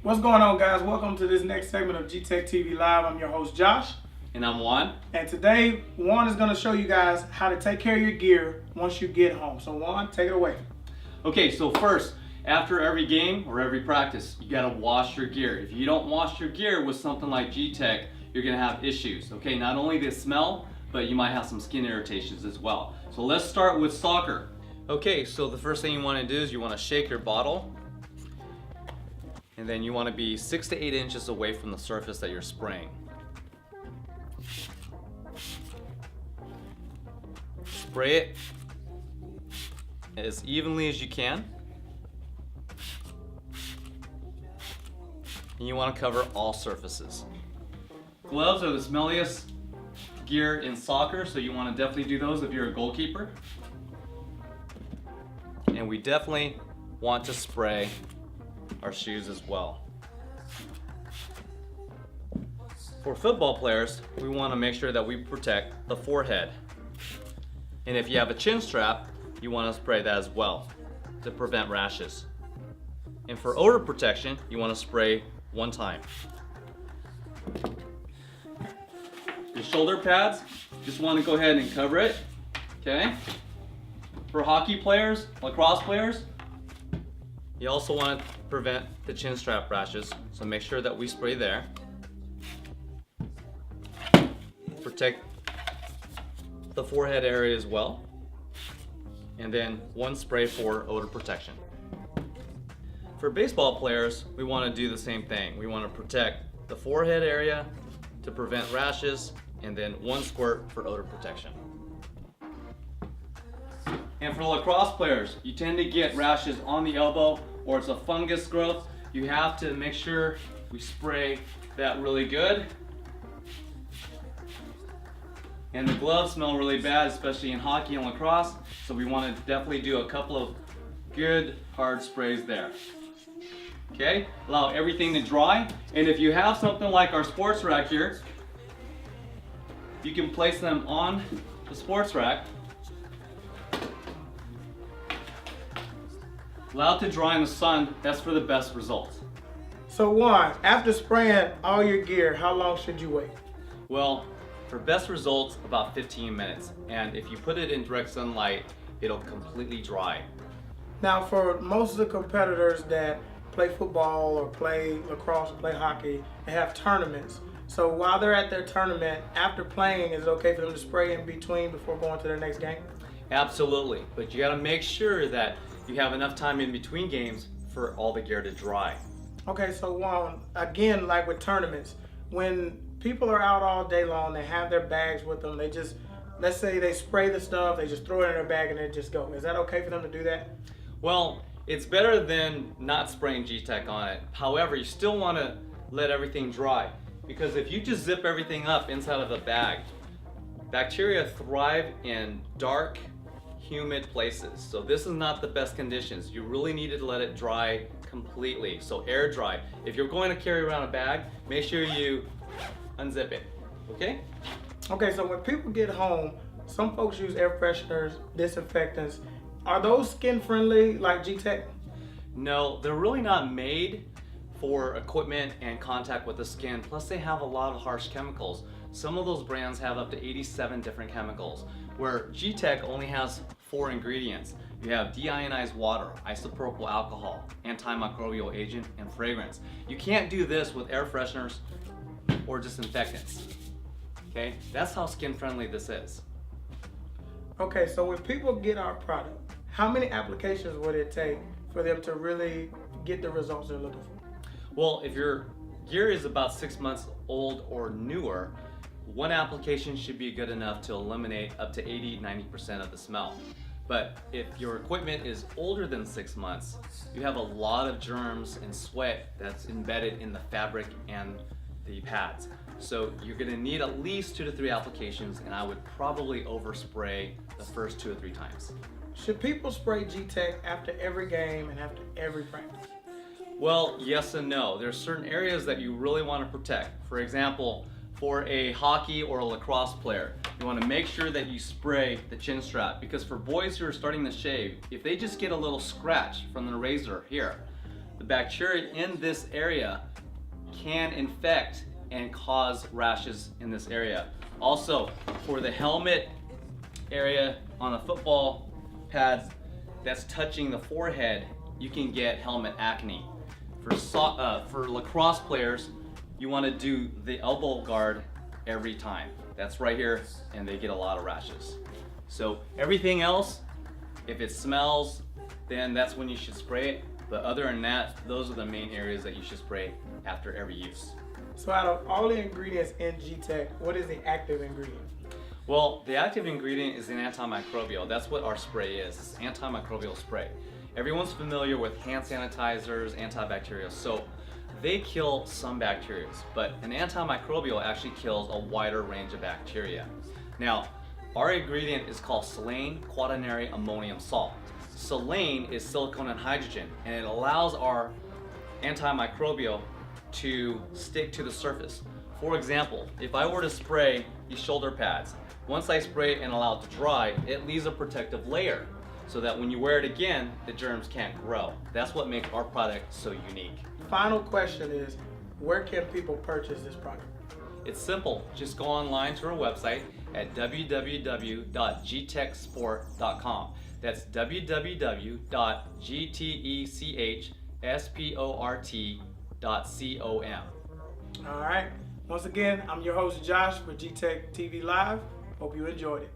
What's going on, guys? Welcome to this next segment of GTech TV Live. I'm your host, Josh. And I'm Juan. And today, Juan is going to show you guys how to take care of your gear once you get home. So Juan, take it away. Okay, so first, after every game or every practice, you gotta wash your gear. If you don't wash your gear with something like GTech, you're gonna have issues. Okay, not only the smell, but you might have some skin irritations as well. So let's start with soccer. Okay, so the first thing you wanna do is you wanna shake your bottle. And then you wanna be 6 to 8 inches away from the surface that you're spraying. Spray it as evenly as you can. And you want to cover all surfaces. Gloves are the smelliest gear in soccer, so you want to definitely do those if you're a goalkeeper. And we definitely want to spray our shoes as well. For football players, we want to make sure that we protect the forehead. And if you have a chin strap, you want to spray that as well to prevent rashes. And for odor protection, you want to spray one time. Your shoulder pads, just want to go ahead and cover it, okay? For hockey players, lacrosse players, you also want to prevent the chin strap rashes, so make sure that we spray there. Protect the forehead area as well. And then one spray for odor protection. For baseball players, we want to do the same thing. We want to protect the forehead area to prevent rashes, and then one squirt for odor protection. And for lacrosse players, you tend to get rashes on the elbow or it's a fungus growth. You have to make sure we spray that really good. And the gloves smell really bad, especially in hockey and lacrosse, so we want to definitely do a couple of good hard sprays there. Okay, allow everything to dry, and if you have something like our sports rack here, you can place them on the sports rack. Allow it to dry in the sun, that's for the best results. So Juan, after spraying all your gear, how long should you wait? Well, for best results, about 15 minutes. And if you put it in direct sunlight, it'll completely dry. Now, for most of the competitors that play football or play lacrosse or play hockey, they have tournaments. So while they're at their tournament, after playing, is it okay for them to spray in between before going to their next game? Absolutely, but you gotta make sure that you have enough time in between games for all the gear to dry. Okay, so Juan, again, like with tournaments, when people are out all day long, they have their bags with them, they just, let's say they spray the stuff, they just throw it in their bag and they just go. Is that okay for them to do that? Well, it's better than not spraying GTech on it. However, you still want to let everything dry, because if you just zip everything up inside of a bag, bacteria thrive in dark, humid places. So this is not the best conditions. You really need to let it dry completely. So air dry. If you're going to carry around a bag, make sure you unzip it, okay? Okay, so when people get home, some folks use air fresheners, disinfectants. Are those skin friendly like GTech? No, they're really not made for equipment and contact with the skin. Plus they have a lot of harsh chemicals. Some of those brands have up to 87 different chemicals, where GTech only has 4 ingredients. You have deionized water, isopropyl alcohol, antimicrobial agent, and fragrance. You can't do this with air fresheners or disinfectants. Okay, that's how skin friendly this is. Okay, so when people get our product, how many applications would it take for them to really get the results they're looking for? Well, if your gear is about 6 months old or newer, one application should be good enough to eliminate up to 80–90% of the smell. But if your equipment is older than 6 months, you have a lot of germs and sweat that's embedded in the fabric and the pads. So you're gonna need at least 2 to 3 applications, and I would probably overspray the first 2 or 3 times. Should people spray GTech after every game and after every practice? Well, yes and no. There's certain areas that you really want to protect. For example, for a hockey or a lacrosse player, you want to make sure that you spray the chin strap, because for boys who are starting to shave, if they just get a little scratch from the razor here, the bacteria in this area can infect and cause rashes in this area. Also, for the helmet area on the football pads that's touching the forehead, you can get helmet acne. For lacrosse players, you want to do the elbow guard every time. That's right here, and they get a lot of rashes. So everything else, if it smells, then that's when you should spray it. But other than that, those are the main areas that you should spray after every use. So out of all the ingredients in GTech, what is the active ingredient? Well, the active ingredient is an antimicrobial. That's what our spray is. It's antimicrobial spray. Everyone's familiar with hand sanitizers, antibacterial soap. They kill some bacteria, but an antimicrobial actually kills a wider range of bacteria. Now, our ingredient is called silane quaternary ammonium salt. Silane is silicone and hydrogen, and it allows our antimicrobial to stick to the surface. For example, if I were to spray these shoulder pads, once I spray it and allow it to dry, it leaves a protective layer so that when you wear it again, the germs can't grow. That's what makes our product so unique. Final question is, where can people purchase this product? It's simple. Just go online to our website at www.gtechsport.com. That's www.gtechsport.com. All right. Once again, I'm your host Josh with GTech TV Live. Hope you enjoyed it.